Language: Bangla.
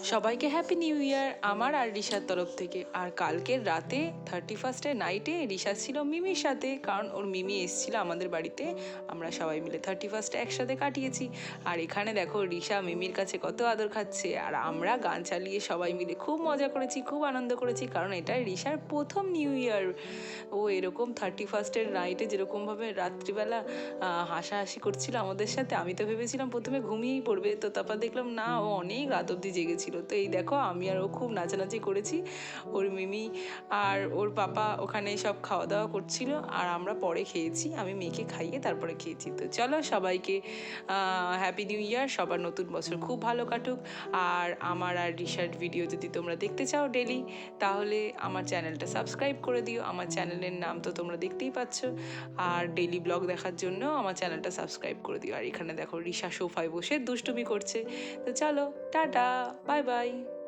সবাইকে হ্যাপি নিউ ইয়ার আমার আর রিশার তরফ থেকে। আর কালকের রাতে 31st নাইটে রিশা ছিল মিমির সাথে, কারণ ওর মিমি এসেছিল আমাদের বাড়িতে। আমরা সবাই মিলে 31 একসাথে কাটিয়েছি। আর এখানে দেখো রিশা মিমির কাছে কত আদর খাচ্ছে, আর আমরা গান চালিয়ে সবাই মিলে খুব মজা করেছি, খুব আনন্দ করেছি, কারণ এটা রিশার প্রথম নিউ ইয়ার। ও এরকম 31 নাইটে যেরকমভাবে রাত্রিবেলা হাসাহাসি করছিল আমাদের সাথে, আমি তো ভেবেছিলাম প্রথমে ঘুমিয়েই পড়বে, তো তারপর দেখলাম না, ও অনেক রাত অবধি জেগেছিল। তো এই দেখো আমি আর ও খুব নাচানাচি করেছি। ওর মিমি আর ওর পাপা ওখানে সব খাওয়া দাওয়া করছিল, আর আমরা পরে খেয়েছি, আমি মেয়েকে খাইয়ে তারপরে খেয়েছি। তো চলো সবাইকে হ্যাপি নিউ ইয়ার, সবার নতুন বছর খুব ভালো কাটুক। আর আমার আর রিশার্ট ভিডিও যদি তোমরা দেখতে চাও ডেলি, তাহলে আমার চ্যানেলটা সাবস্ক্রাইব করে দিও। আমার চ্যানেলের নাম তো তোমরা দেখতেই পাচ্ছ। আর ডেইলি ব্লগ দেখার জন্য আমার চ্যানেলটা সাবস্ক্রাইব করে দিও। আর এখানে দেখো রিশা সোফায় বসে দুষ্টুমি করছে। তো চলো টাটা, বাই বাই।